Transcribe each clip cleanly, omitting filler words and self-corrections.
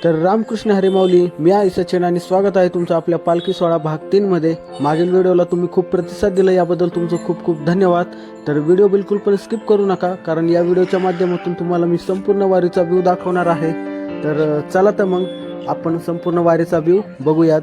तर रामकृष्ण हरी माऊली, मी आहे सचिन आणि स्वागत आहे तुमचं आपल्या पालखी सोहळा भाग 3 मध्ये। मागील व्हिडिओला तुम्ही खूप प्रतिसाद दिला, याबद्दल तुमचं खूप खूप धन्यवाद। तर व्हिडिओ बिलकुल पण स्किप करू नका, कारण या व्हिडिओच्या माध्यमातून तुम्हाला मी संपूर्ण वारीचा व्ह्यू दाखवणार आहे। तर चला तर मग आपण संपूर्ण वारीचा व्ह्यू बघूयात।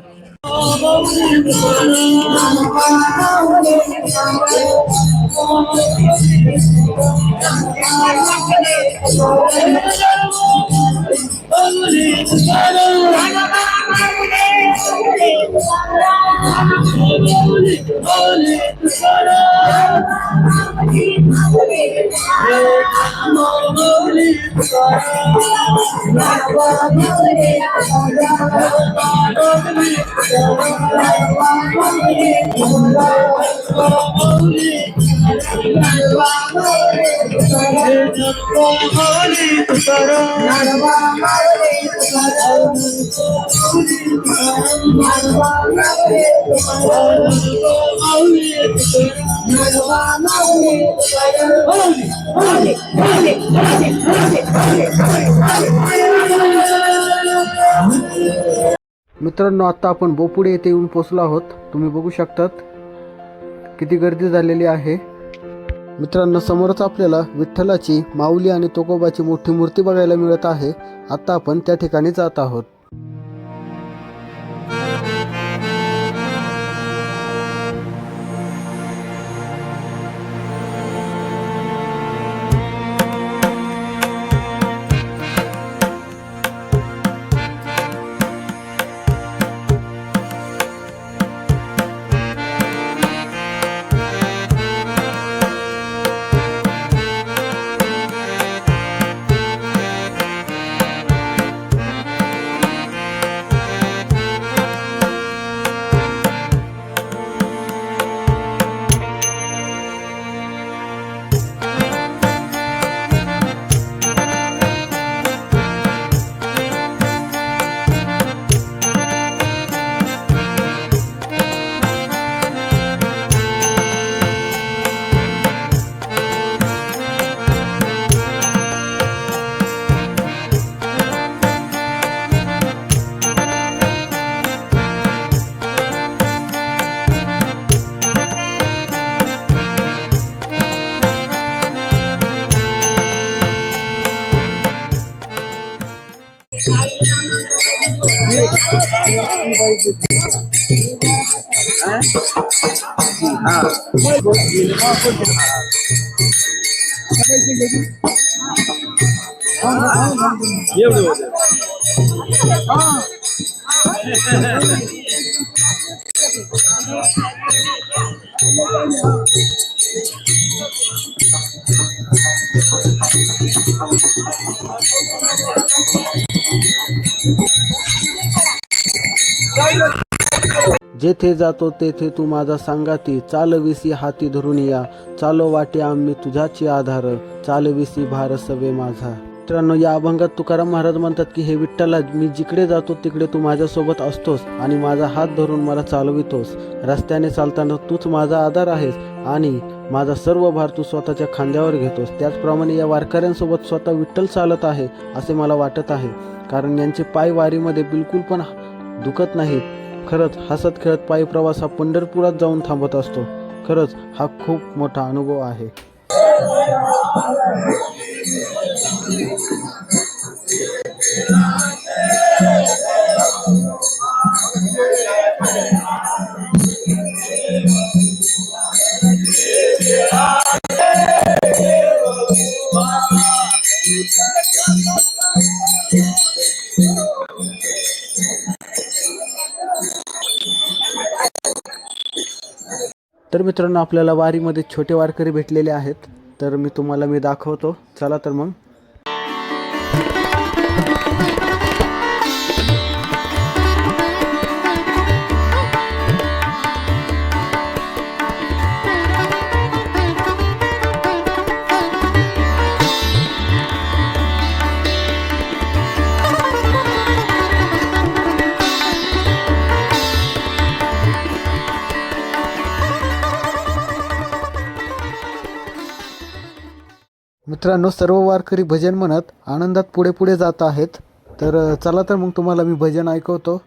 मित्रांनो, आता आपण बोपुडे येथे येऊन पोहोचलो आहोत। तुम्ही बघू शकतात किती गर्दी झालेली आहे। मित्रांनो, समोरच आपल्याला विठ्ठलाची, माऊली आणि तुकोबाची मोठी मूर्ती बघायला मिळत आहे। आता आपण त्या ठिकाणी जात आहोत। जेथे जातो तेथे तू माझा सांगाती, चालविसी हाती धरून या, चालो वाटे आम्ही तुझ्याची आधार, चालविसी भार सवे माझा। मित्रांनो, या अभंगात तुकाराम महाराज म्हणतात की हे विठ्ठला, मी जिकडे जातो तिकडे तू माझ्यासोबत असतोस आणि माझा हात धरून मला चालवितोस। रस्त्याने चालताना तूच माझा आधार आहेस आणि माझा सर्व भार तू स्वतःच्या खांद्यावर घेतोस। त्याचप्रमाणे या वारकऱ्यांसोबत स्वतः विठ्ठल चालत आहे असे मला वाटत आहे, कारण यांचे पाय वारीमध्ये बिलकुल पण दुखत नाहीत। खरंच हसत खेळत पायी प्रवास हा पंढरपुरात जाऊन थांबत असतो। खरंच हा खूप मोठा अनुभव आहे। तर मित्रांनो, आपल्याला वारीमध्ये छोटे वारकरी भेटलेले आहेत, तर मी तुम्हाला दाखवतो। चला तर मग। मित्रांनो, सर्व वारकरी भजन म्हणत आनंदात पुढे पुढे जात आहेत। तर चला तर मग तुम्हाला मी भजन ऐकवतो.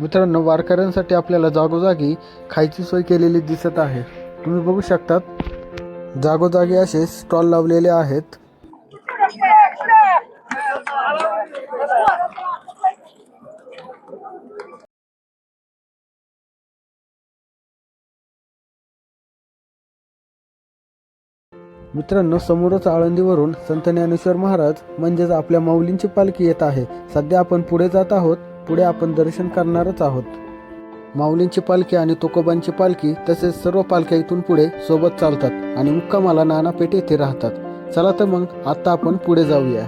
मित्रांनो, वारकऱ्यांसाठी आपल्याला जागोजागी खायची सोय केलेली दिसत आहे. तुम्ही बघू शकतात, जागोजागी असे स्टॉल लावलेले आहेत. मित्रांनो, समोरच आळंदीवरून संत ज्ञानेश्वर महाराज म्हणजेच आपल्या माऊलींची पालखी येत आहे. सध्या आपण पुढे जात आहोत. पुढे आपण दर्शन करणारच आहोत. माऊलींची पालखी आणि तुकोबांची पालखी तसेच सर्व पालख्या इथून पुढे सोबत चालतात आणि मुक्कामाला नानापेठ येथे राहतात. चला तर मग आता आपण पुढे जाऊया.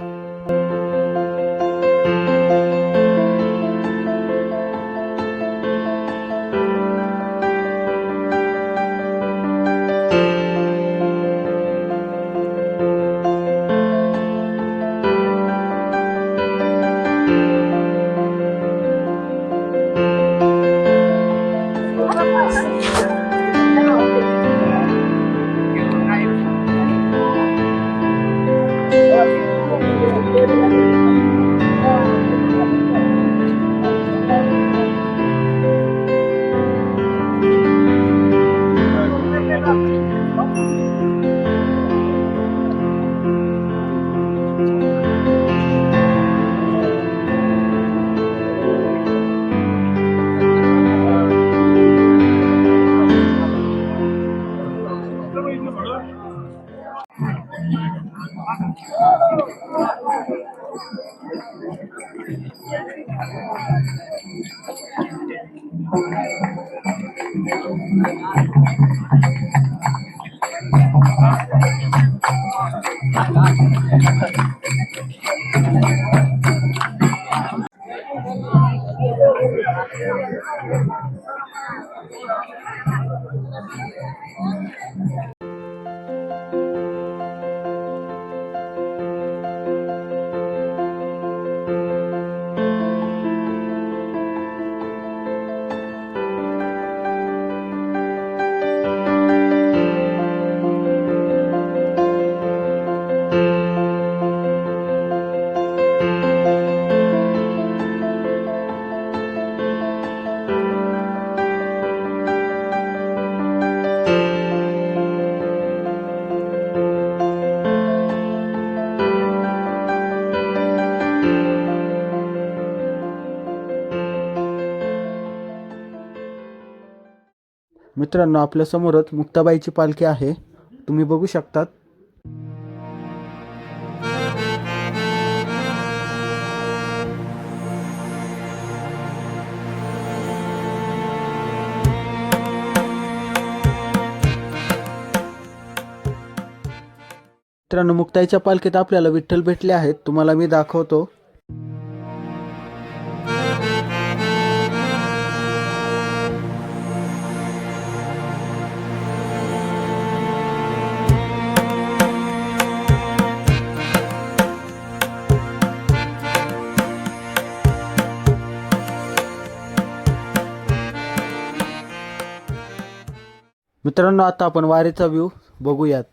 मित्रांनो, आपल्या समोरच मुक्ताबाईची पालखी आहे, तुम्ही बघू शकतात. मित्रांनो, मुक्ताईच्या पालखीत आपल्याला विठ्ठल भेटले आहेत, तुम्हाला मी दाखवतो. मित्रांनो, आता आपण वारीचा व्ह्यू बघूयात.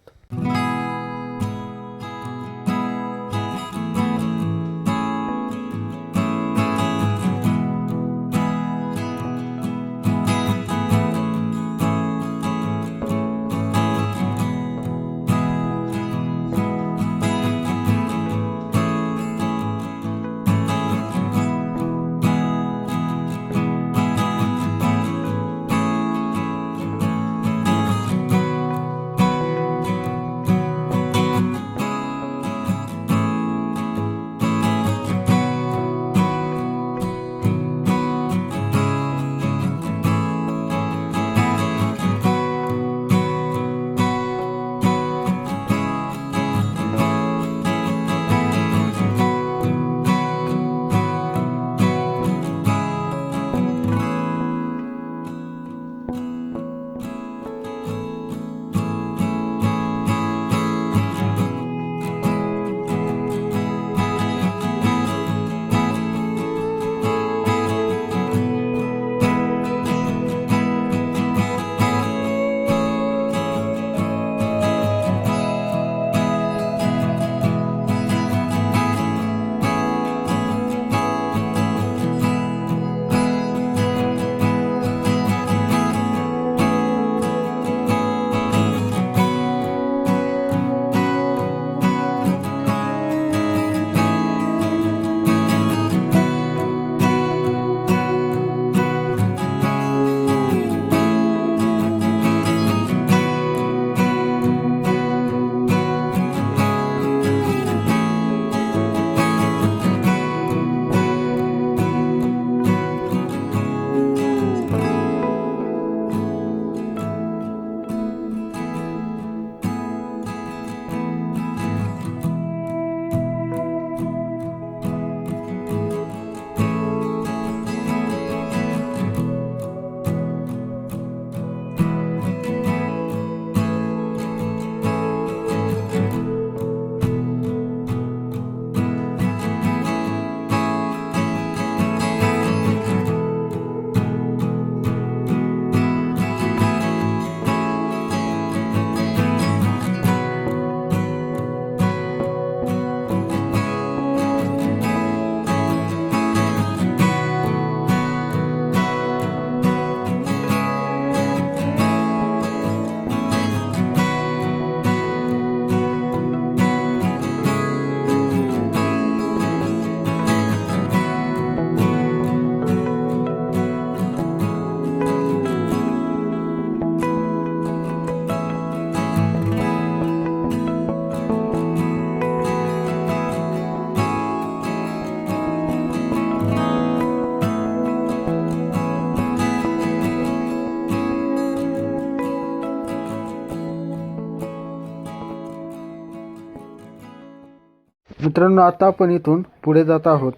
मित्रांनो, आता आपण इथून पुढे जात आहोत.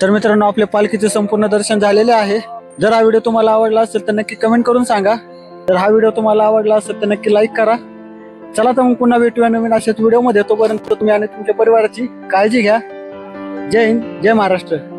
तर मित्रांनो, आपल्या पालखीचे संपूर्ण दर्शन झालेले आहे. जर हा व्हिडिओ तुम्हाला आवडला असेल तर नक्की कमेंट करून सांगा. जर हा व्हिडिओ तुम्हाला आवडला असेल तर नक्की लाईक करा. चला तर मग पुन्हा भेटूया नवीन अशाच व्हिडिओ मध्ये. तोपर्यंत तुम्ही आणि तुमच्या परिवाराची काळजी घ्या. जय हिंद, जय महाराष्ट्र.